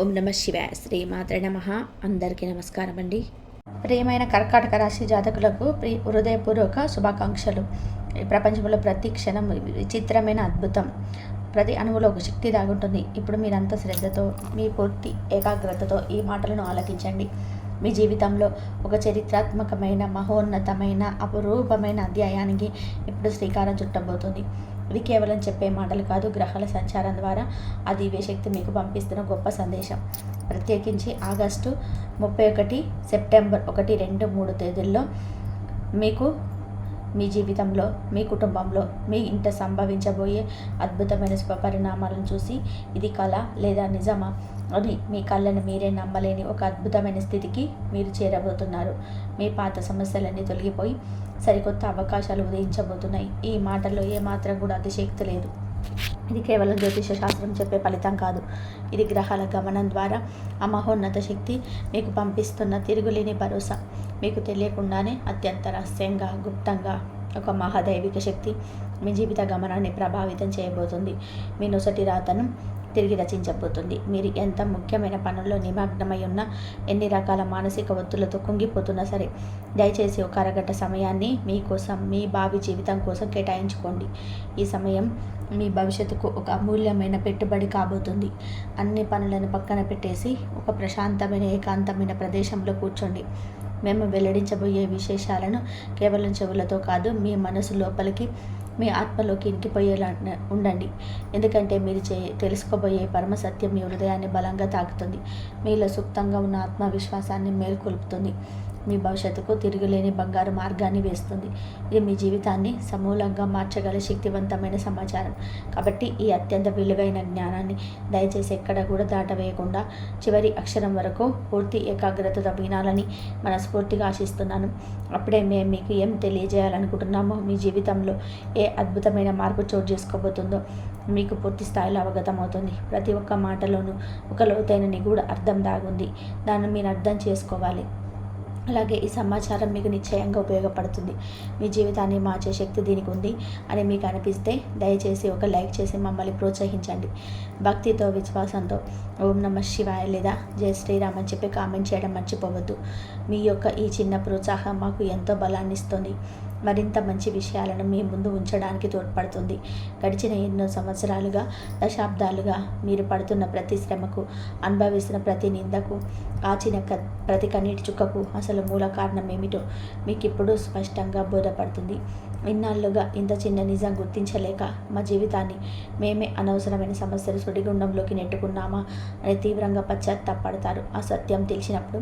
ఓం నమ శివాయ. శ్రీమాత్రే నమః. అందరికీ నమస్కారం అండి. ప్రియమైన కర్కాటక రాశి జాతకులకు హృదయపూర్వక శుభాకాంక్షలు. ఈ ప్రపంచంలో ప్రతి క్షణం విచిత్రమైన అద్భుతం, ప్రతి అణువులో ఒక శక్తి దాగుంటుంది. ఇప్పుడు మీరంతా శ్రద్ధతో, మీ పూర్తి ఏకాగ్రతతో ఈ మాటలను ఆలకించండి. మీ జీవితంలో ఒక చరిత్రాత్మకమైన, మహోన్నతమైన, అపురూపమైన అధ్యాయానికి ఇప్పుడు శ్రీకారం చుట్టబోతుంది. ఇది కేవలం చెప్పే మాటలు కాదు, గ్రహాల సంచారం ద్వారా ఆ దివ్యశక్తి మీకు పంపిస్తున్న గొప్ప సందేశం. ప్రత్యేకించి ఆగస్టు 31, సెప్టెంబర్ 1, 2, 3 తేదీల్లో మీకు మీ జీవితంలో, మీ కుటుంబంలో, మీ ఇంట సంభవించబోయే అద్భుతమైన శుభ పరిణామాలను చూసి ఇది కళ లేదా నిజమా అని మీ కళ్ళను మీరే నమ్మలేని ఒక అద్భుతమైన స్థితికి మీరు చేరబోతున్నారు. మీ పాత సమస్యలన్నీ తొలగిపోయి సరికొత్త అవకాశాలు ఉదయించబోతున్నాయి. ఈ మాటల్లో ఏమాత్రం కూడా అతిశక్తి లేదు. ఇది కేవలం జ్యోతిష శాస్త్రం చెప్పే ఫలితం కాదు. ఇది గ్రహాల గమనం ద్వారా ఆ మహోన్నత శక్తి మీకు పంపిస్తున్న తిరుగులేని భరోసా. మీకు తెలియకుండానే అత్యంత రహస్యంగా, గుప్తంగా ఒక మహాదైవిక శక్తి మీ జీవిత గమనాన్ని ప్రభావితం చేయబోతుంది. మీ నొసటి రాతను తిరిగి రచించబోతుంది. మీరు ఎంత ముఖ్యమైన పనుల్లో నిమగ్నమై ఉన్నా, ఎన్ని రకాల మానసిక ఒత్తులతో కుంగిపోతున్నా సరే, దయచేసి ఒక అరగంట సమయాన్ని మీకోసం, మీ భావి జీవితం కోసం కేటాయించుకోండి. ఈ సమయం మీ భవిష్యత్తుకు ఒక అమూల్యమైన పెట్టుబడి కాబోతుంది. అన్ని పనులను పక్కన పెట్టేసి ఒక ప్రశాంతమైన, ఏకాంతమైన ప్రదేశంలో కూర్చోండి. మేము వెల్లడించబోయే విశేషాలను కేవలం చెవులతో కాదు, మీ మనసు లోపలికి, మీ ఆత్మలోకి ఇంకిపోయేలా ఉండండి. ఎందుకంటే మీరు తెలుసుకోబోయే పరమసత్యం మీ హృదయాన్ని బలంగా తాకుతుంది. మీలో సుప్తంగా ఉన్న ఆత్మవిశ్వాసాన్ని మేల్కొల్పుతుంది. మీ భవిష్యత్తుకు తిరుగులేని బంగారు మార్గాన్ని వేస్తుంది. ఇది మీ జీవితాన్ని సమూలంగా మార్చగల శక్తివంతమైన సమాచారం. కాబట్టి ఈ అత్యంత విలువైన జ్ఞానాన్ని దయచేసి ఎక్కడ కూడా దాటవేయకుండా చివరి అక్షరం వరకు పూర్తి ఏకాగ్రతతో వినాలని మనస్ఫూర్తిగా ఆశిస్తున్నాను. అప్పుడే మేము మీకు ఏం తెలియజేయాలనుకుంటున్నామో, మీ జీవితంలో ఏ అద్భుతమైన మార్పు చోటు చేసుకోబోతుందో మీకు పూర్తి స్థాయిలో అవగతమవుతుంది. ప్రతి ఒక్క మాటలోనూ ఒక లోతైన నిగూఢ అర్థం దాగుంది. దాన్ని మీరు అర్థం చేసుకోవాలి. అలాగే ఈ సమాచారం మీకు నిశ్చయంగా ఉపయోగపడుతుంది. మీ జీవితాన్ని మార్చే శక్తి దీనికి ఉంది అని మీకు అనిపిస్తే దయచేసి ఒక లైక్ చేసి మమ్మల్ని ప్రోత్సహించండి. భక్తితో, విశ్వాసంతో ఓం నమ శివాయ లేదా జై శ్రీరామ్ అని చెప్పి కామెంట్ చేయడం మర్చిపోవద్దు. మీ యొక్క ఈ చిన్న ప్రోత్సాహం మాకు ఎంతో బలాన్ని ఇస్తుంది. మరింత మంచి విషయాలను మీ ముందు ఉంచడానికి తోడ్పడుతుంది. గడిచిన ఎన్నో సంవత్సరాలుగా, దశాబ్దాలుగా మీరు పడుతున్న ప్రతి శ్రమకు, అనుభవిస్తున్న ప్రతి నిందకు, కాచిన ప్రతి కన్నీటి చుక్కకు అసలు మూల కారణం ఏమిటో మీకు ఇప్పుడు స్పష్టంగా బోధపడుతుంది. ఇన్నాళ్ళుగా ఇంత చిన్న నిజం గుర్తించలేక మా జీవితాన్ని మేమే అనవసరమైన సమస్యలు సుడిగుండంలోకి నెట్టుకున్నామా అని తీవ్రంగా పశ్చాత్తాపడతారు. ఆ సత్యం తెలిసినప్పుడు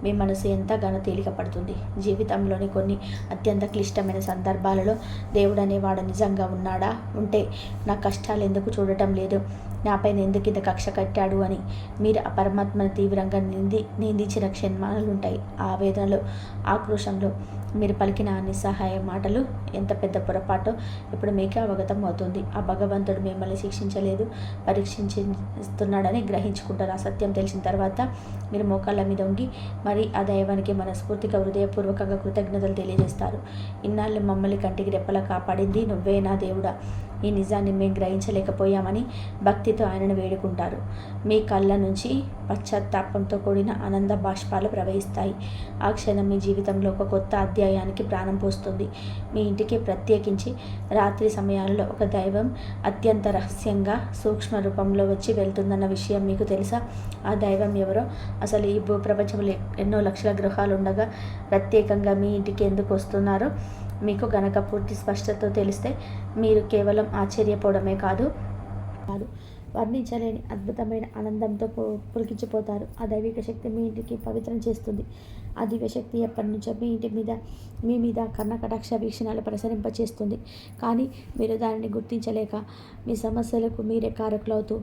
మీ మనసు ఎంతగానో తేలికపడుతుంది. జీవితంలోని కొన్ని అత్యంత క్లిష్టమైన సందర్భాలలో దేవుడు అనేవాడు నిజంగా ఉన్నాడా, ఉంటే నా కష్టాలు ఎందుకు చూడటం లేదు, నాపైన ఎందుకు ఇంత కక్ష కట్టాడు అని మీరు ఆ పరమాత్మను తీవ్రంగా నిందించిన క్షణాలుంటాయి. ఆ వేదనలో, ఆక్రోశంలో మీరు పలికిన నిస్సహాయ మాటలు ఎంత పెద్ద పొరపాటో ఇప్పుడు మీకే అవగతం అవుతుంది. ఆ భగవంతుడు మిమ్మల్ని శిక్షించలేదు, పరీక్షిస్తున్నాడని గ్రహించుకుంటారు. ఆ సత్యం తెలిసిన తర్వాత మీరు మోకాళ్ళ మీద ఉంగి మరి ఆ దైవానికి మనస్ఫూర్తిగా, హృదయపూర్వకంగా కృతజ్ఞతలు తెలియజేస్తారు. ఇన్నాళ్ళు మమ్మల్ని కంటికి రెప్పలా కాపాడింది నువ్వే నా దేవుడా, ఈ నిజాన్ని మేము గ్రహించలేకపోయామని భక్తితో ఆయనను వేడుకుంటారు. మీ కళ్ళ నుంచి పశ్చాత్తాపంతో కూడిన ఆనంద బాష్పాలు ప్రవహిస్తాయి. ఆ క్షణం మీ జీవితంలో ఒక కొత్త అధ్యాయానికి ప్రాణం పోస్తుంది. మీ ఇంటికి ప్రత్యేకించి రాత్రి సమయాల్లో ఒక దైవం అత్యంత రహస్యంగా, సూక్ష్మ రూపంలో వచ్చి వెళ్తుందన్న విషయం మీకు తెలుసా? ఆ దైవం ఎవరో? అసలు ఈ భూప్రపంచంలో ఎన్నో లక్షల గృహాలు ఉండగా ప్రత్యేకంగా మీ ఇంటికి ఎందుకు వస్తున్నారో మీకు గనక పూర్తి స్పష్టతతో తెలిస్తే మీరు కేవలం ఆశ్చర్యపోవడమే కాదు, వర్ణించలేని అద్భుతమైన ఆనందంతో పులికించిపోతారు. ఆ దైవిక శక్తి మీ ఇంటికి పవిత్రం చేస్తుంది. ఆ దివ్యశక్తి ఎప్పటి నుంచో మీ మీద కర్ణకటాక్ష వీక్షణాలు ప్రసరింపచేస్తుంది. కానీ మీరు దానిని గుర్తించలేక మీ సమస్యలకు మీరే కారకులవుతూ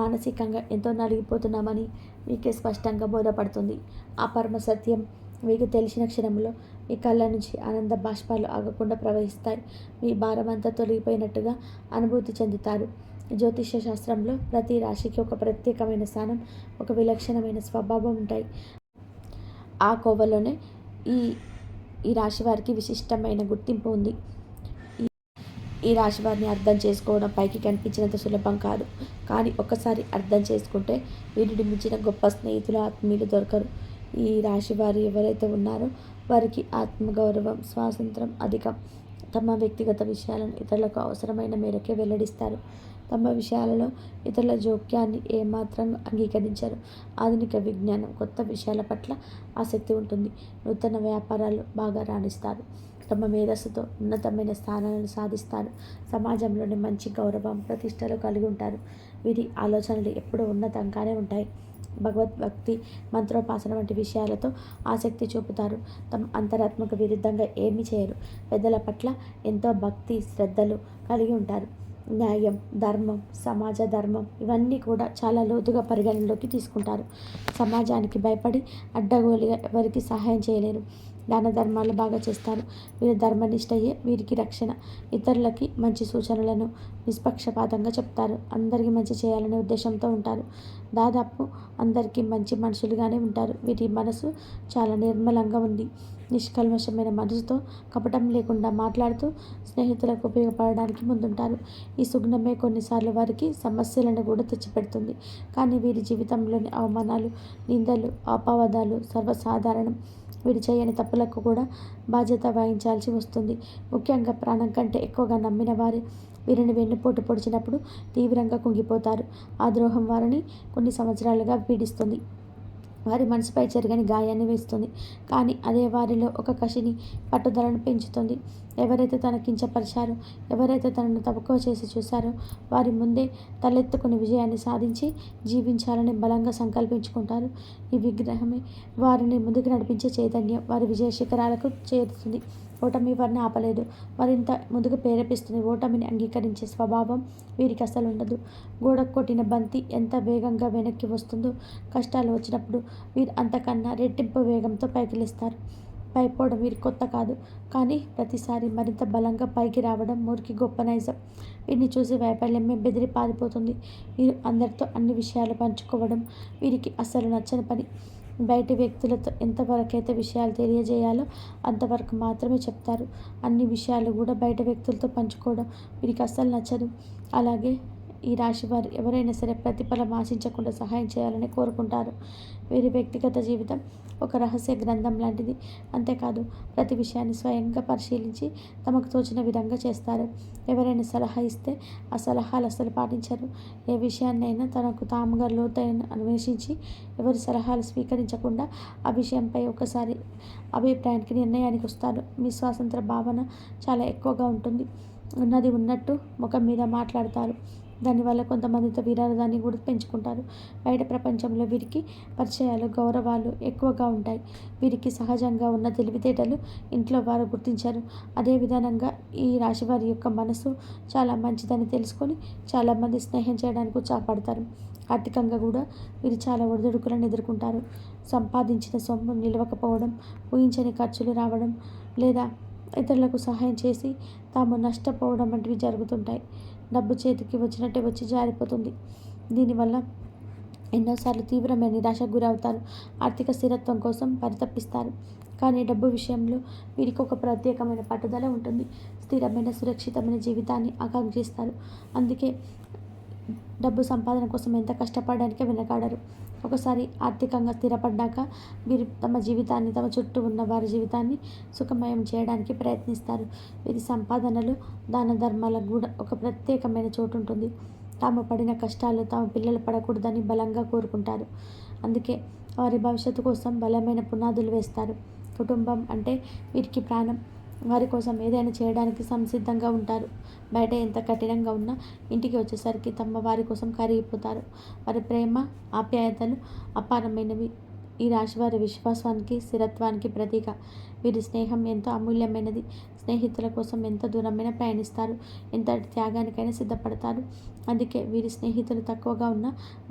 మానసికంగా ఎంతో నలిగిపోతున్నామని మీకే స్పష్టంగా బోధపడుతుంది. ఆ పరమ సత్యం మీకు తెలిసిన క్షణంలో మీ కళ్ళ నుంచి ఆనంద బాష్పాలు ఆగకుండా ప్రవహిస్తాయి. మీ భారమంతా తొలగిపోయినట్టుగా అనుభూతి చెందుతారు. జ్యోతిష శాస్త్రంలో ప్రతి రాశికి ఒక ప్రత్యేకమైన స్థానం, ఒక విలక్షణమైన స్వభావం ఉంటాయి. ఆ కోవలోనే ఈ రాశి వారికి విశిష్టమైన గుర్తింపు ఉంది. ఈ రాశి వారిని అర్థం చేసుకోవడం పైకి కనిపించినంత సులభం కాదు. కానీ ఒక్కసారి అర్థం చేసుకుంటే వీరిని మించిన గొప్ప స్నేహితులు, ఆత్మీయులు దొరకరు. ఈ రాశి వారు ఎవరైతే ఉన్నారో వారికి ఆత్మగౌరవం, స్వాతంత్రం అధికం. తమ వ్యక్తిగత విషయాలను ఇతరులకు అవసరమైన మేరకే వెల్లడిస్తారు. తమ విషయాలలో ఇతరుల జోక్యాన్ని ఏమాత్రం అంగీకరించరు. ఆధునిక విజ్ఞానం, కొత్త విషయాల పట్ల ఆసక్తి ఉంటుంది. నూతన వ్యాపారాలు బాగా రాణిస్తారు. తమ మేధస్సుతో ఉన్నతమైన స్థానాలను సాధిస్తారు. సమాజంలోని మంచి గౌరవం, ప్రతిష్టలు కలిగి ఉంటారు. వీరి ఆలోచనలు ఎప్పుడూ ఉన్నతంగానే ఉంటాయి. భగవద్భక్తి, మంత్రోపాసన వంటి విషయాలతో ఆసక్తి చూపుతారు. తమ అంతరాత్మకు విరుద్ధంగా ఏమీ చేయరు. పెద్దల పట్ల ఎంతో భక్తి, శ్రద్ధలు కలిగి ఉంటారు. న్యాయం, ధర్మం, సమాజ ధర్మం ఇవన్నీ కూడా చాలా లోతుగా పరిగణనలోకి తీసుకుంటారు. సమాజానికి భయపడి అడ్డగోలుగా ఎవరికి సహాయం చేయలేరు. దాన ధర్మాలు బాగా చేస్తారు. వీరి ధర్మనిష్టయే వీరికి రక్షణ. ఇతరులకి మంచి సూచనలను నిష్పక్షపాతంగా చెప్తారు. అందరికీ మంచి చేయాలనే ఉద్దేశంతో ఉంటారు. దాదాపు అందరికీ మంచి మనుషులుగానే ఉంటారు. వీరి మనసు చాలా నిర్మలంగా ఉంది. నిష్కల్మషమైన మనసుతో కపటం లేకుండా మాట్లాడుతూ స్నేహితులకు ఉపయోగపడడానికి ముందుంటారు. ఈ సుగుణమే కొన్నిసార్లు వారికి సమస్యలను కూడా తెచ్చిపెడుతుంది. కానీ వీరి జీవితంలోని అవమానాలు, నిందలు, అపవాదాలు సర్వసాధారణం. వీరు చేయని తప్పులకు కూడా బాధ్యత వహించాల్సి వస్తుంది. ముఖ్యంగా ప్రాణం కంటే ఎక్కువగా నమ్మిన వారు వీరిని వెన్నుపోటు పొడిచినప్పుడు తీవ్రంగా కుంగిపోతారు. ఆ ద్రోహం వారిని కొన్ని సంవత్సరాలుగా పీడిస్తుంది. వారి మనసుపై చెరగని గాయాన్ని వేస్తుంది. కానీ అదే వారిలో ఒక కసిని, పట్టుదలను పెంచుతుంది. ఎవరైతే తన కించపరిచారో, ఎవరైతే తనను తక్కువ చేసి చూశారో వారి ముందే తలెత్తుకుని విజయాన్ని సాధించి జీవించాలని బలంగా సంకల్పించుకుంటారు. ఈ విగ్రహమే వారిని ముందుకు నడిపించే చైతన్యం. వారి విజయ శిఖరాలకు చేరుతుంది. ఓటమి వారిని ఆపలేదు, మరింత ముందుకు ప్రేరేపిస్తుంది. ఓటమిని అంగీకరించే స్వభావం వీరికి అసలు ఉండదు. గోడకు కొట్టిన బంతి ఎంత వేగంగా వెనక్కి వస్తుందో, కష్టాలు వచ్చినప్పుడు వీరు అంతకన్నా రెట్టింపు వేగంతో పైకి లేస్తారు. పైపోవడం వీరికి కొత్త కాదు, కానీ ప్రతిసారి మరింత బలంగా పైకి రావడం మూరికి గొప్ప నైజం. వీరిని చూసి వైఫల్యమే బెదిరి పారిపోతుంది. వీరు అందరితో అన్ని విషయాలు పంచుకోవడం వీరికి అస్సలు నచ్చని పని. బయటి వ్యక్తులతో ఎంతవరకైతే విషయాలు తెలియజేయాలో అంతవరకు మాత్రమే చెప్తారు. అన్ని విషయాలు కూడా బయట వ్యక్తులతో పంచుకోవడం వీరికి అస్సలు నచ్చదు. అలాగే ఈ రాశి వారు ఎవరైనా సరే ప్రతిఫలం ఆశించకుండా సహాయం చేయాలని కోరుకుంటారు. వీరి వ్యక్తిగత జీవితం ఒక రహస్య గ్రంథం లాంటిది. అంతేకాదు ప్రతి విషయాన్ని స్వయంగా పరిశీలించి తమకు తోచిన విధంగా చేస్తారు. ఎవరైనా సలహా ఇస్తే ఆ సలహాలు అస్సలు పాటించరు. ఏ విషయాన్నైనా తనకు తాముగా లోతైన అన్వేషించి ఎవరి సలహాలు స్వీకరించకుండా ఆ విషయంపై ఒకసారి అభిప్రాయానికి, నిర్ణయానికి వస్తారు. మీ స్వాతంత్ర భావన చాలా ఎక్కువగా ఉంటుంది. ఉన్నది ఉన్నట్టు ముఖం మీద మాట్లాడతారు. దానివల్ల కొంతమందితో విరోధాన్ని కూడా పెంచుకుంటారు. బయట ప్రపంచంలో వీరికి పరిచయాలు, గౌరవాలు ఎక్కువగా ఉంటాయి. వీరికి సహజంగా ఉన్న తెలివితేటలు ఇంట్లో వారు గుర్తించారు. అదే విధానంగా ఈ రాశివారి యొక్క మనసు చాలా మంచిదని తెలుసుకొని చాలామంది స్నేహం చేయడానికి ఉత్సాహపడతారు. ఆర్థికంగా కూడా వీరు చాలా ఒడిదుడుకులను ఎదుర్కొంటారు. సంపాదించిన సొమ్ము నిలవకపోవడం, ఊహించని ఖర్చులు రావడం, లేదా ఇతరులకు సహాయం చేసి తాము నష్టపోవడం వంటివి జరుగుతుంటాయి. డబ్బు చేతికి వచ్చినట్టే వచ్చి జారిపోతుంది. దీనివల్ల ఎన్నోసార్లు తీవ్రమైన నిరాశకు గురవుతారు. ఆర్థిక స్థిరత్వం కోసం పరితపిస్తారు. కానీ డబ్బు విషయంలో వీరికి ఒక ప్రత్యేకమైన పట్టుదల ఉంటుంది. స్థిరమైన, సురక్షితమైన జీవితాన్ని ఆకాంక్షిస్తారు. అందుకే డబ్బు సంపాదన కోసం ఎంత కష్టపడడానికే వెనకాడరు. ఒకసారి ఆర్థికంగా స్థిరపడ్డాక వీరు తమ జీవితాన్ని, తమ చుట్టూ ఉన్న వారి జీవితాన్ని సుఖమయం చేయడానికి ప్రయత్నిస్తారు. వీరి సంపాదనలు, దాన ధర్మాలకు కూడా ఒక ప్రత్యేకమైన చోటు ఉంటుంది. తాము పడిన కష్టాలు తమ పిల్లలు పడకూడదని బలంగా కోరుకుంటారు. అందుకే వారి భవిష్యత్తు కోసం బలమైన పునాదులు వేస్తారు. కుటుంబం అంటే వీరికి ప్రాణం. వారి కోసం ఏదైనా చేయడానికి సంసిద్ధంగా ఉంటారు. బయట ఎంత కఠినంగా ఉన్నా ఇంటికి వచ్చేసరికి తమ వారి కోసం కరిగిపోతారు. వారి ప్రేమ, ఆప్యాయతలు అపారమైనవి. ఈ రాశివారి విశ్వాసానికి, స్థిరత్వానికి ప్రతీక. వీరి స్నేహం ఎంతో అమూల్యమైనది. స్నేహితుల కోసం ఎంత దూరమైనా ప్రయాణిస్తారు, ఎంతటి త్యాగానికైనా సిద్ధపడతారు. అందుకే వీరి స్నేహితులు తక్కువగా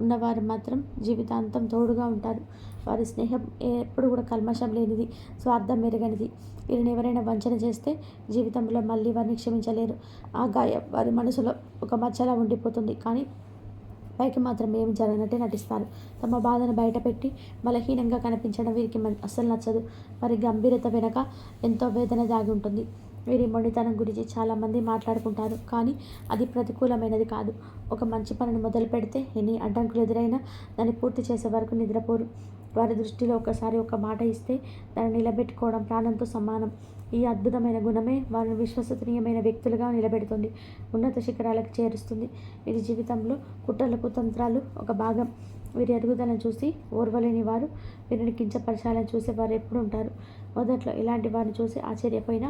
ఉన్నవారు మాత్రం జీవితాంతం తోడుగా ఉంటారు. వారి స్నేహం ఎప్పుడు కూడా కల్మషం లేనిది, స్వార్థం మెరుగనిది. వీరిని ఎవరైనా వంచన చేస్తే జీవితంలో మళ్ళీ వారిని క్షమించలేరు. ఆ గాయం వారి మనసులో ఒక మచ్చలా ఉండిపోతుంది. కానీ పైకి మాత్రం ఏమి జరగనట్టే నటిస్తారు. తమ బాధను బయటపెట్టి బలహీనంగా కనిపించడం వీరికి అస్సలు నచ్చదు. వారి గంభీరత వెనక ఎంతో వేదన దాగి ఉంటుంది. వీరి మొండితనం గురించి చాలామంది మాట్లాడుకుంటారు, కానీ అది ప్రతికూలమైనది కాదు. ఒక మంచి పనిని మొదలు పెడితే ఎన్ని అడ్డంకులు ఎదురైనా దాన్ని పూర్తి చేసే వరకు నిద్రపోరు. వారి దృష్టిలో ఒకసారి ఒక మాట ఇస్తే దాన్ని నిలబెట్టుకోవడం ప్రాణంతో సమానం. ఈ అద్భుతమైన గుణమే వారిని విశ్వసనీయమైన వ్యక్తులుగా నిలబెడుతుంది, ఉన్నత శిఖరాలకు చేరుస్తుంది. వీరి జీవితంలో కుట్రలు కుతంత్రాలు ఒక భాగం. వీరి ఎదుగుదలను చూసి ఓర్వలేని వారు వీరిని కించపరచాలని చూసేవారు ఎప్పుడు ఉంటారు. మొదట్లో ఇలాంటి వారిని చూసి ఆశ్చర్యపోయినా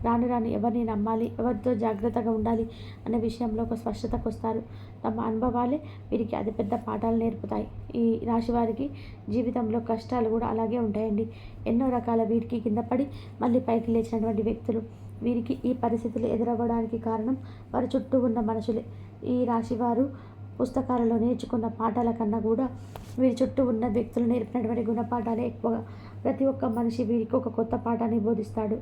రాను రాను ఎవరిని నమ్మాలి, ఎవరితో జాగ్రత్తగా ఉండాలి అనే విషయంలో ఒక స్పష్టతకు వస్తారు. తమ అనుభవాలే వీరికి అతిపెద్ద పాఠాలు నేర్పుతాయి. ఈ రాశి వారికి జీవితంలో కష్టాలు కూడా అలాగే ఉంటాయండి. ఎన్నో రకాల వీరికి కింద పడి మళ్ళీ పైకి లేచినటువంటి వ్యక్తులు. వీరికి ఈ పరిస్థితులు ఎదురవ్వడానికి కారణం వారి చుట్టూ ఉన్న మనుషులే. ఈ రాశివారు పుస్తకాలలో నేర్చుకున్న పాఠాల కన్నా కూడా వీరి చుట్టూ ఉన్న వ్యక్తులు నేర్పినటువంటి గుణపాఠాలే ఎక్కువగా. ప్రతి ఒక్క మనిషి వీరికి ఒక కొత్త పాఠాన్ని బోధిస్తాడు.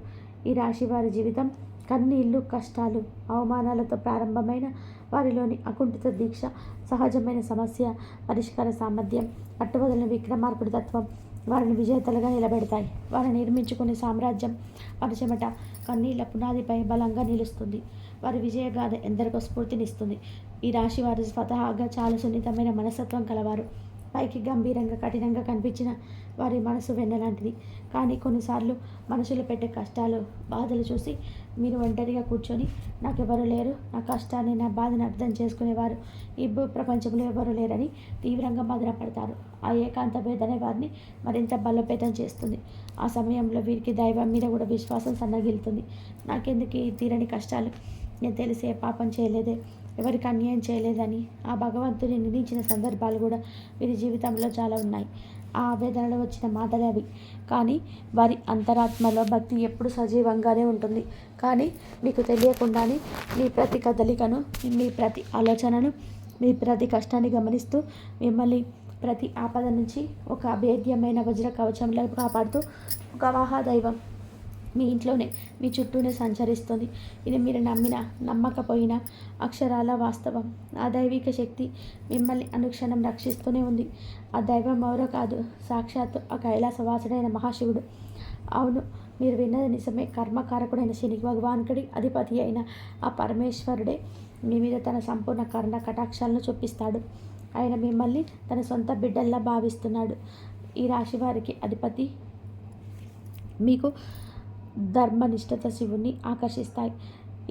ఈ రాశి వారి జీవితం కన్నీళ్లు, కష్టాలు, అవమానాలతో ప్రారంభమైన వారిలోని అకుంఠిత దీక్ష, సహజమైన సమస్య పరిష్కార సామర్థ్యం, పట్టువదలని విక్రమార్కుడి తత్వం వారిని విజేతలుగా నిలబెడతాయి. వారిని నిర్మించుకునే సామ్రాజ్యం వారి చెమట, కన్నీళ్ల పునాదిపై బలంగా నిలుస్తుంది. వారి విజయగాథ ఎందరికో స్ఫూర్తినిస్తుంది. ఈ రాశి వారు స్వతహాగా చాలా సున్నితమైన మనస్తత్వం కలవారు. పైకి గంభీరంగా కఠినంగా కనిపించిన వారి మనసు వెన్నలాంటిది. కానీ కొన్నిసార్లు మనుషులు పెట్టే కష్టాలు, బాధలు చూసి మీరు ఒంటరిగా కూర్చొని నాకెవరు లేరు, నా కష్టాన్ని, నా బాధను అర్థం చేసుకునేవారు ఈ ప్రపంచంలో ఎవరు లేరని తీవ్రంగా మదనపడతారు. ఆ ఏకాంత వేదనే వారిని మరింత బలోపేతం చేస్తుంది. ఆ సమయంలో వీరికి దైవం మీద కూడా విశ్వాసం సన్నగిలుతుంది. నాకెందుకు ఈ తీరని కష్టాలు, నేను తెలిసే పాపం చేయలేదే, ఎవరికి అన్యాయం చేయలేదని ఆ భగవంతుని నిందించిన సందర్భాలు కూడా వీరి జీవితంలో చాలా ఉన్నాయి. ఆ ఆవేదనలో వచ్చిన మాటలే అవి. కానీ వారి అంతరాత్మలో భక్తి ఎప్పుడు సజీవంగానే ఉంటుంది. కానీ మీకు తెలియకుండానే మీ ప్రతి కదలికను, మీ ప్రతి ఆలోచనను, మీ ప్రతి కష్టాన్ని గమనిస్తూ మిమ్మల్ని ప్రతి ఆపద నుంచి ఒక అభేద్యమైన వజ్ర కవచంలో కాపాడుతూ ఒక మహాదైవం మీ ఇంట్లోనే, మీ చుట్టూనే సంచరిస్తుంది. ఇది మీరు నమ్మినా నమ్మకపోయినా అక్షరాల వాస్తవం. ఆ దైవిక శక్తి మిమ్మల్ని అనుక్షణం రక్షిస్తూనే ఉంది. ఆ దైవం ఎవరో కాదు, సాక్షాత్తు ఆ కైలాసవాసుడైన మహాశివుడు. అవును, మీరు విన్నది నిజమే. కర్మకారకుడైన శని భగవానుడి అధిపతి అయిన ఆ పరమేశ్వరుడే మీ మీద తన సంపూర్ణ కరుణ కటాక్షాలను చూపిస్తాడు. ఆయన మిమ్మల్ని తన సొంత బిడ్డల్లా భావిస్తున్నాడు. ఈ రాశి వారికి అధిపతి మీకు ధర్మనిష్టత శివుణ్ణి ఆకర్షిస్తాయి.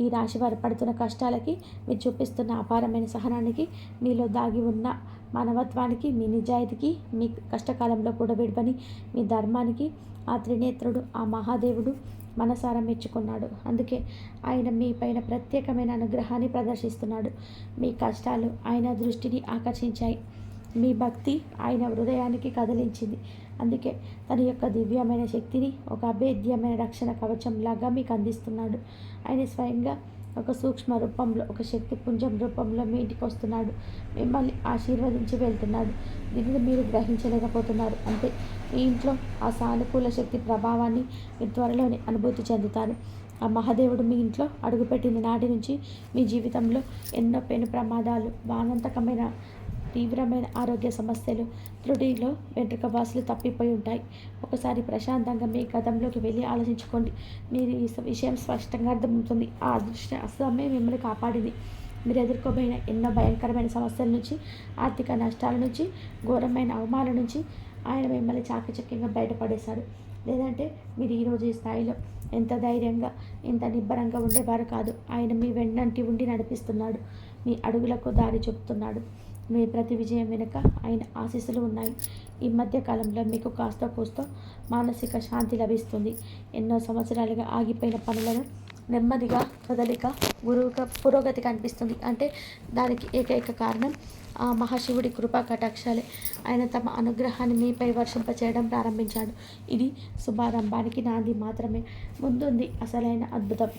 ఈ రాశి వారు పడుతున్న కష్టాలకి, మీరు చూపిస్తున్న అపారమైన సహనానికి, మీలో దాగి ఉన్న మానవత్వానికి, మీ నిజాయితీకి, మీ కష్టకాలంలో కూడా విడవని మీ ధర్మానికి ఆ త్రినేత్రుడు, ఆ మహాదేవుడు మనసారా మెచ్చుకున్నాడు. అందుకే ఆయన మీ పైన ప్రత్యేకమైన అనుగ్రహాన్ని ప్రదర్శిస్తున్నాడు. మీ కష్టాలు ఆయన దృష్టిని ఆకర్షించాయి. మీ భక్తి ఆయన హృదయానికి కదిలించింది. అందుకే తన యొక్క దివ్యమైన శక్తిని ఒక అభేద్యమైన రక్షణ కవచంలాగా మీకు అందిస్తున్నాడు. ఆయన స్వయంగా ఒక సూక్ష్మ రూపంలో, ఒక శక్తి పుంజం రూపంలో మీ ఇంటికి వస్తున్నాడు. మిమ్మల్ని ఆశీర్వదించి వెళ్తున్నాడు. దీనిని మీరు గ్రహించలేకపోతున్నారు అంతే. మీ ఇంట్లో ఆ సానుకూల శక్తి ప్రభావాన్ని మీరు త్వరలోనే అనుభూతి చెందుతారు. ఆ మహాదేవుడు మీ ఇంట్లో అడుగుపెట్టిన నాటి నుంచి మీ జీవితంలో ఎన్నో పెను ప్రమాదాలు, వానంతకమైన తీవ్రమైన ఆరోగ్య సమస్యలు, త్రుటిలో వెంట్రుక వాసులు తప్పిపోయి ఉంటాయి. ఒకసారి ప్రశాంతంగా మీ గతంలోకి వెళ్ళి ఆలోచించుకోండి. మీరు ఈ విషయం స్పష్టంగా అర్థమవుతుంది. ఆ అదృష్టమే మిమ్మల్ని కాపాడింది. మీరు ఎదుర్కోబోయిన ఎన్నో భయంకరమైన సమస్యల నుంచి, ఆర్థిక నష్టాల నుంచి, ఘోరమైన అవమానాల నుంచి ఆయన మిమ్మల్ని చాకచక్యంగా బయటపడేశాడు. లేదంటే మీరు ఈరోజు ఈ స్థాయిలో ఎంత ధైర్యంగా, ఎంత నిబ్బరంగా ఉండేవారు కాదు. ఆయన మీ వెన్నంటి ఉండి నడిపిస్తున్నాడు. మీ అడుగులకు దారి చెప్తున్నాడు. మీ ప్రతి విజయం వెనుక ఆయన ఆశీస్సులు ఉన్నాయి. ఈ మధ్య కాలంలో మీకు కాస్త కూస్తో మానసిక శాంతి లభిస్తుంది. ఎన్నో సంవత్సరాలుగా ఆగిపోయిన పనులను నెమ్మదిగా కదలిక, పురోగతి కనిపిస్తుంది. అంటే దానికి ఏకైక కారణం ఆ మహాశివుడి కృపా కటాక్షాలే. ఆయన తమ అనుగ్రహాన్ని మీపై వర్షింపచేయడం ప్రారంభించాడు. ఇది శుభారంభానికి నాంది మాత్రమే. ముందుంది అసలైన అద్భుతం.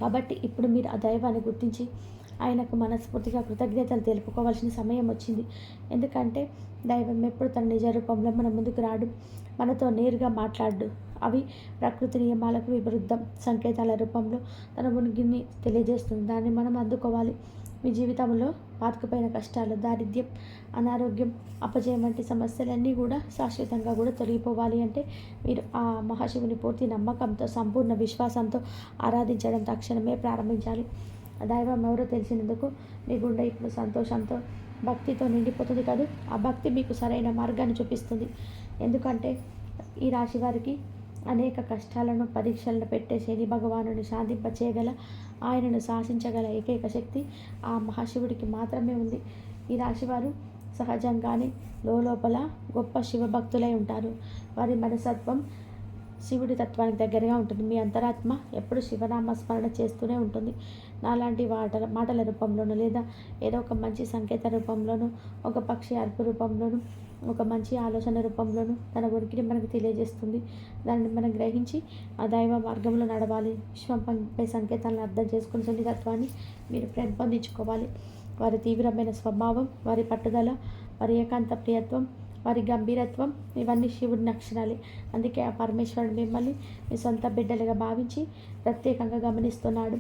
కాబట్టి ఇప్పుడు మీరు ఆ దైవాన్ని గుర్తించి ఆయనకు మనస్ఫూర్తిగా కృతజ్ఞతలు తెలుపుకోవాల్సిన సమయం వచ్చింది. ఎందుకంటే దైవం ఎప్పుడు తన నిజ రూపంలో మన ముందుకు రాడు, మనతో నేరుగా మాట్లాడు. అవి ప్రకృతి నియమాలకు విరుద్ధం సంకేతాల రూపంలో తన ఉనికిని తెలియజేస్తుంది. దాన్ని మనం అందుకోవాలి. మీ జీవితంలో పాతుకుపోయిన కష్టాలు, దారిద్ర్యం, అనారోగ్యం, అపజయం వంటి సమస్యలన్నీ కూడా శాశ్వతంగా కూడా తొలగిపోవాలి అంటే మీరు ఆ మహాశివుని పూర్తి నమ్మకంతో, సంపూర్ణ విశ్వాసంతో ఆరాధించడం తక్షణమే ప్రారంభించాలి. దైవం ఎవరో తెలిసినందుకు మీ గుండె ఇప్పుడు సంతోషంతో, భక్తితో నిండిపోతుంది కాదు. ఆ భక్తి మీకు సరైన మార్గాన్ని చూపిస్తుంది. ఎందుకంటే ఈ రాశి వారికి అనేక కష్టాలను, పరీక్షలను పెట్టే శని భగవానుని శాంతింపచేయగల, ఆయనను శాసించగల ఏకైక శక్తి ఆ మహాశివుడికి మాత్రమే ఉంది. ఈ రాశివారు సహజంగానే లోపల గొప్ప శివభక్తులై ఉంటారు. వారి మనస్తత్వం శివుడి తత్వానికి దగ్గరగా ఉంటుంది. మీ అంతరాత్మ ఎప్పుడు శివనామ స్మరణ చేస్తూనే ఉంటుంది. నాలాంటి మాటల రూపంలోనూ, లేదా ఏదో ఒక మంచి సంకేత రూపంలోనూ, ఒక పక్షి అరుపు రూపంలోనూ, ఒక మంచి ఆలోచన రూపంలోనూ తన ఉనికిని మనకు తెలియజేస్తుంది. దానిని మనం గ్రహించి ఆ దైవ మార్గంలో నడవాలి. విశ్వంపై సంకేతాలను అర్థం చేసుకుని సున్నితత్వాన్ని మీరు పెంపొందించుకోవాలి. వారి తీవ్రమైన స్వభావం, వారి పట్టుదల, వారి ఏకాంత ప్రియత్వం, వారి గంభీరత్వం ఇవన్నీ శివుడి లక్షణాలే. అందుకే ఆ పరమేశ్వరుడు మిమ్మల్ని మీ సొంత బిడ్డలుగా భావించి ప్రత్యేకంగా గమనిస్తున్నాడు.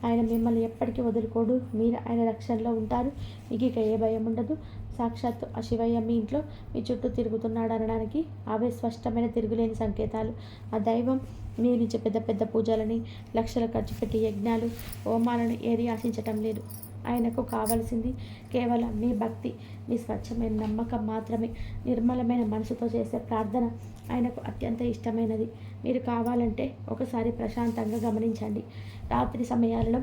ఆయన మిమ్మల్ని ఎప్పటికీ వదులుకోడు. మీరు ఆయన రక్షణలో ఉంటారు. మీకు ఇక ఏ భయం ఉండదు. సాక్షాత్తు ఆ శివయ్య మీ ఇంట్లో మీ చుట్టూ తిరుగుతున్నాడు అనడానికి అవే స్పష్టమైన తిరుగులేని సంకేతాలు. ఆ దైవం మీ నుంచి పెద్ద పెద్ద పూజలని, లక్షలు ఖర్చు పెట్టి యజ్ఞాలు, హోమాలను ఏది ఆశించటం లేదు. ఆయనకు కావలసింది కేవలం మీ భక్తి, మీ స్వచ్ఛమైన నమ్మకం మాత్రమే. నిర్మలమైన మనసుతో చేసే ప్రార్థన ఆయనకు అత్యంత ఇష్టమైనది. మీరు కావాలంటే ఒకసారి ప్రశాంతంగా గమనించండి. రాత్రి సమయాలలో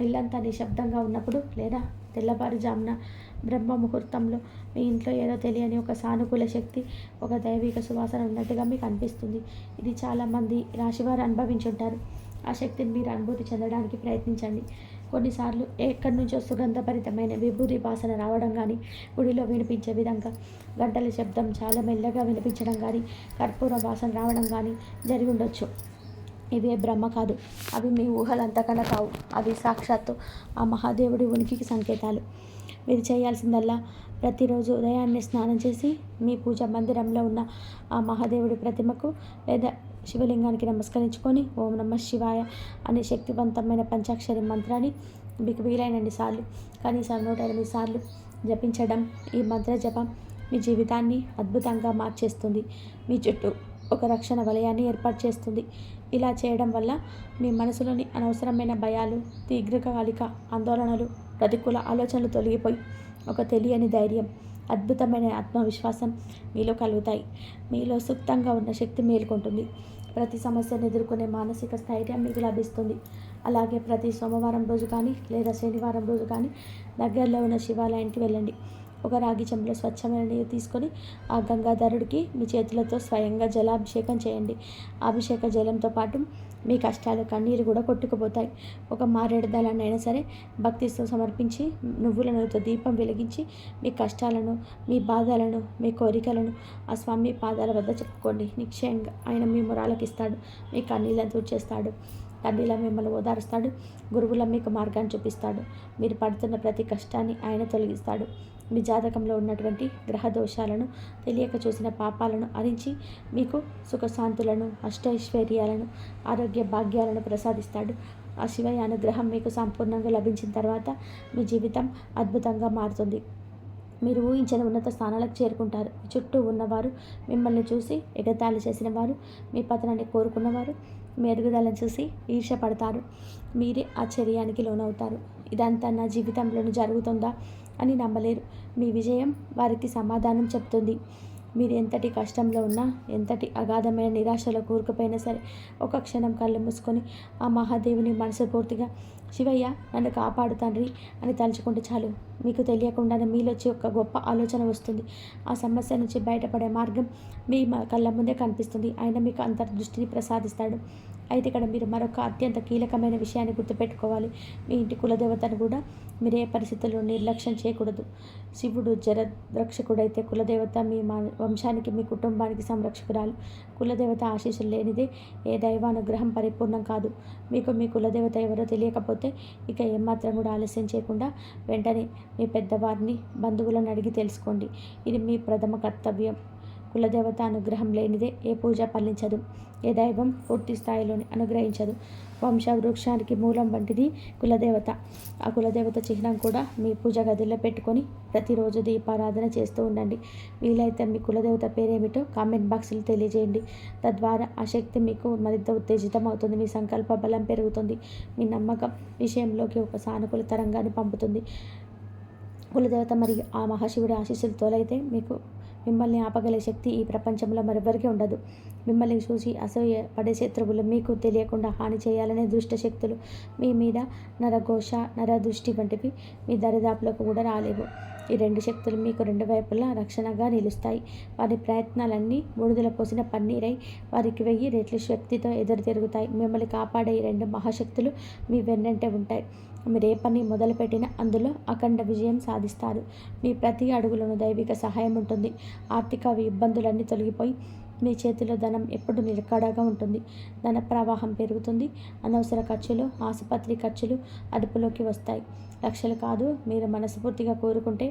ఇల్లంతా నిశ్శబ్దంగా ఉన్నప్పుడు, లేదా తెల్లవారుజామున బ్రహ్మ ముహూర్తంలో మీ ఇంట్లో ఏదో తెలియని ఒక సానుకూల శక్తి, ఒక దైవిక సువాసన ఉన్నట్టుగా మీకు అనిపిస్తుంది. ఇది చాలామంది రాశివారు అనుభవించుంటారు. ఆ శక్తిని మీరు అనుభూతి చెందడానికి ప్రయత్నించండి. కొన్నిసార్లు ఎక్కడి నుంచో సుగంధభరితమైన విభూతి వాసన రావడం కానీ, గుడిలో వినిపించే విధంగా గంటల శబ్దం చాలా మెల్లగా వినిపించడం కానీ, కర్పూర వాసన రావడం కానీ జరిగి ఉండొచ్చు. ఇవే బ్రహ్మ కాదు, అవి మీ ఊహలంతకన్నా కావు. అవి సాక్షాత్తు ఆ మహాదేవుడి ఉనికికి సంకేతాలు. మీరు చేయాల్సిందల్లా ప్రతిరోజు ఉదయాన్నే స్నానం చేసి మీ పూజ మందిరంలో ఉన్న ఆ మహాదేవుడి ప్రతిమకు లేదా శివలింగానికి నమస్కరించుకొని ఓం నమః శివాయ అనే శక్తివంతమైన పంచాక్షరి మంత్రాన్ని మీకు వీలైనన్ని సార్లు, కనీసం 108 సార్లు జపించడం. ఈ మంత్ర జపం మీ జీవితాన్ని అద్భుతంగా మార్చేస్తుంది. మీ చుట్టూ ఒక రక్షణ వలయాన్ని ఏర్పాటు చేస్తుంది. ఇలా చేయడం వల్ల మీ మనసులోని అనవసరమైన భయాలు, దీర్ఘకాలిక ఆందోళనలు, ప్రతికూల ఆలోచనలు తొలగిపోయి ఒక తెలియని ధైర్యం, అద్భుతమైన ఆత్మవిశ్వాసం మీలో కలుగుతాయి. మీలో సుప్తంగా ఉన్న శక్తి మేల్కొంటుంది. ప్రతి సమస్యను ఎదుర్కొనే మానసిక స్థైర్యం మీకు లభిస్తుంది. అలాగే ప్రతి సోమవారం రోజు కానీ లేదా శనివారం రోజు కానీ దగ్గరలో ఉన్న శివాలయానికి వెళ్ళండి. ఒక రాగి చెంబులో స్వచ్ఛమైన నీరు తీసుకొని ఆ గంగాధరుడికి మీ చేతులతో స్వయంగా జలాభిషేకం చేయండి. అభిషేక జలంతో పాటు మీ కష్టాలు, కన్నీరు కూడా కొట్టుకుపోతాయి. ఒక మారేడు దళాన్ని అయినా సరే భక్తితో సమర్పించి నువ్వుల నూనెతో దీపం వెలిగించి మీ కష్టాలను, మీ బాధలను, మీ కోరికలను ఆ స్వామి పాదాల వద్ద చెప్పుకోండి. నిశ్చయంగా ఆయన మీ మొరాలకిస్తాడు. మీ కన్నీళ్ళను తుడిచేస్తాడు. తండ్రిలా మిమ్మల్ని ఓదారుస్తాడు. గురువుల మీకు మార్గాన్ని చూపిస్తాడు. మీరు పడుతున్న ప్రతి కష్టాన్ని ఆయన తొలగిస్తాడు. మీ జాతకంలో ఉన్నటువంటి గ్రహ దోషాలను, తెలియక చూసిన పాపాలను హరించి మీకు సుఖశాంతులను, అష్టైశ్వర్యాలను, ఆరోగ్య భాగ్యాలను ప్రసాదిస్తాడు. ఆ శివయ్య అనుగ్రహం మీకు సంపూర్ణంగా లభించిన తర్వాత మీ జీవితం అద్భుతంగా మారుతుంది. మీరు ఊహించని ఉన్నత స్థానాలకు చేరుకుంటారు. చుట్టూ ఉన్నవారు మిమ్మల్ని చూసి ఎగతాళి చేసిన వారు, మీ పతనాన్ని కోరుకున్నవారు మీ ఎదుగుదలను చూసి ఈర్ష్యపడతారు. మీరే ఆశ్చర్యానికి లోనవుతారు. ఇదంతా నా జీవితంలోనూ జరుగుతుందా అని నమ్మలేరు. మీ విజయం వారికి సమాధానం చెప్తుంది. మీరు ఎంతటి కష్టంలో ఉన్నా, ఎంతటి అగాధమైన నిరాశలో కూరుకుపోయినా సరే ఒక క్షణం కళ్ళు మూసుకొని ఆ మహాదేవుని మనస్ఫూర్తిగా శివయ్య నన్ను కాపాడు తండ్రి అని తలుచుకుంటే చాలు. మీకు తెలియకుండానే మీలోచ్చి ఒక గొప్ప ఆలోచన వస్తుంది. ఆ సమస్య నుంచి బయటపడే మార్గం మీ కళ్ళ ముందే కనిపిస్తుంది. ఆయన మీకు అంతర్దృష్టిని ప్రసాదిస్తాడు. అయితే ఇక్కడ మీరు మరొక అత్యంత కీలకమైన విషయాన్ని గుర్తుపెట్టుకోవాలి. మీ ఇంటి కులదేవతను కూడా మీరు ఏ పరిస్థితుల్లో నిర్లక్ష్యం చేయకూడదు. శివుడు జలరక్షకుడైతే కులదేవత మీ వంశానికి, మీ కుటుంబానికి సంరక్షకురాలు. కులదేవత ఆశీస్సులు లేనిదే ఏ దైవానుగ్రహం పరిపూర్ణం కాదు. మీకు మీ కులదేవత ఎవరో తెలియకపోతే ఇక ఏమాత్రం కూడా ఆలస్యం చేయకుండా వెంటనే మీ పెద్దవారిని, బంధువులను అడిగి తెలుసుకోండి. ఇది మీ ప్రథమ కర్తవ్యం. కులదేవత అనుగ్రహం లేనిదే ఏ పూజ ఫలించదు. ఏ దైవం పూర్తి స్థాయిలోని అనుగ్రహించదు. వంశవృక్షానికి మూలం వంటిది కులదేవత. ఆ కులదేవత చిహ్నం కూడా మీ పూజ గదిలో పెట్టుకొని ప్రతిరోజు దీపారాధన చేస్తూ ఉండండి. వీలైతే మీ కులదేవత పేరేమిటో కామెంట్ బాక్స్లో తెలియజేయండి. తద్వారా ఆ శక్తి మీకు మరింత ఉత్తేజితం అవుతుంది. మీ సంకల్ప బలం పెరుగుతుంది. మీ నమ్మకం విషయంలోకి ఒక సానుకూల తరంగాన్ని పంపుతుంది. కులదేవత మరియు ఆ మహాశివుడి ఆశీస్సులతోలైతే మిమ్మల్ని ఆపగలే శక్తి ఈ ప్రపంచంలో మరెవ్వరికీ ఉండదు. మిమ్మల్ని చూసి అసూయ పడే శత్రువులు, మీకు తెలియకుండా హాని చేయాలనే దుష్ట శక్తులు మీ మీద నరఘోష, నరదృష్టి వంటివి మీ దరిదాపులకు కూడా రాలేవు. ఈ రెండు శక్తులు మీకు రెండు వైపులా రక్షణగా నిలుస్తాయి. వారి ప్రయత్నాలన్నీ బూడిదల పోసిన పన్నీరై వారికి 1000 రెట్ల శక్తితో ఎదురు తిరుగుతాయి. మిమ్మల్ని కాపాడే ఈ రెండు మహాశక్తులు మీ వెన్నంటే ఉంటాయి. మీరు ఏ పని మొదలుపెట్టినా అందులో అఖండ విజయం సాధిస్తారు. మీ ప్రతి అడుగులోనూ దైవిక సహాయం ఉంటుంది. ఆర్థిక ఇబ్బందులన్నీ తొలగిపోయి మీ చేతిలో ధనం ఎప్పుడు నిలకడగా ఉంటుంది. ధన ప్రవాహం పెరుగుతుంది. అనవసర ఖర్చులు, ఆసుపత్రి ఖర్చులు అదుపులోకి వస్తాయి. లక్షలు కాదు, మీరు మనస్ఫూర్తిగా కోరుకుంటే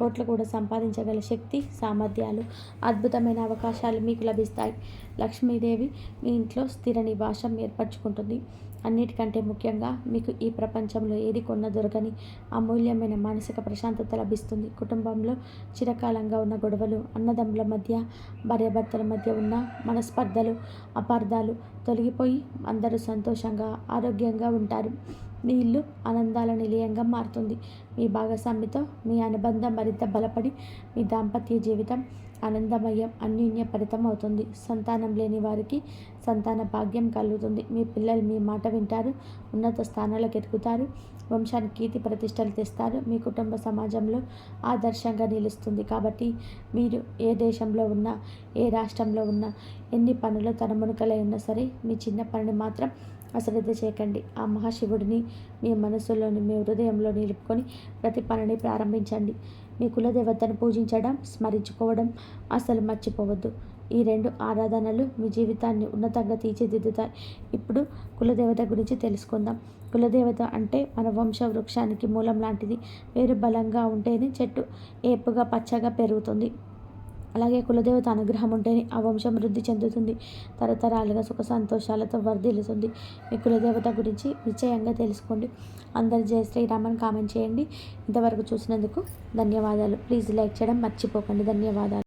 కోట్లు కూడా సంపాదించగల శక్తి, సామర్థ్యాలు, అద్భుతమైన అవకాశాలు మీకు లభిస్తాయి. లక్ష్మీదేవి మీ ఇంట్లో స్థిర నివాసం ఏర్పరచుకుంటుంది. అన్నిటికంటే ముఖ్యంగా మీకు ఈ ప్రపంచంలో ఏది కొన్న దొరకని అమూల్యమైన మానసిక ప్రశాంతత లభిస్తుంది. కుటుంబంలో చిరకాలంగా ఉన్న గొడవలు, అన్నదమ్ముల మధ్య, భార్యాభర్తల మధ్య ఉన్న మనస్పర్ధలు, అపార్థాలు తొలగిపోయి అందరూ సంతోషంగా, ఆరోగ్యంగా ఉంటారు. మీ ఇల్లు ఆనందాల నిలయంగా మారుతుంది. మీ భాగస్వామితో మీ అనుబంధం మరింత బలపడి మీ దాంపత్య జీవితం ఆనందమయం, అన్యోన్యపరితం అవుతుంది. సంతానం లేని వారికి సంతాన భాగ్యం కలుగుతుంది. మీ పిల్లలు మీ మాట వింటారు, ఉన్నత స్థానాలకు ఎదుగుతారు, వంశానికి కీర్తి ప్రతిష్టలు తెస్తారు. మీ కుటుంబ సమాజంలో ఆదర్శంగా నిలుస్తుంది. కాబట్టి మీరు ఏ దేశంలో ఉన్నా, ఏ రాష్ట్రంలో ఉన్నా, ఎన్ని పనులు తనమునకలై ఉన్నా సరే, మీ చిన్న పనిని మాత్రం అశ్రద్ధ చేయకండి. ఆ మహాశివుడిని మీ మనసులోని, మీ హృదయంలో నిలుపుకొని ప్రతి పనిని ప్రారంభించండి. మీ కులదేవతను పూజించడం, స్మరించుకోవడం అసలు మర్చిపోవద్దు. ఈ రెండు ఆరాధనలు మీ జీవితాన్ని ఉన్నతంగా తీర్చిదిద్దుతాయి. ఇప్పుడు కులదేవత గురించి తెలుసుకుందాం. కులదేవత అంటే మన వంశ వృక్షానికి మూలం లాంటిది. వేరు బలంగా ఉంటేనే చెట్టు ఏపుగా పచ్చగా పెరుగుతుంది. అలాగే కులదేవత అనుగ్రహం ఉంటేనే ఆ వంశం వృద్ధి చెందుతుంది. తరతరాలుగా సుఖ సంతోషాలతో వర్ధిల్లుతుంది. మీ కులదేవత గురించి నిశ్చయంగా తెలుసుకోండి. అందరు జై శ్రీరామ్ అని కామెంట్ చేయండి. ఇంతవరకు చూసినందుకు ధన్యవాదాలు. ప్లీజ్ లైక్ చేయడం మర్చిపోకండి. ధన్యవాదాలు.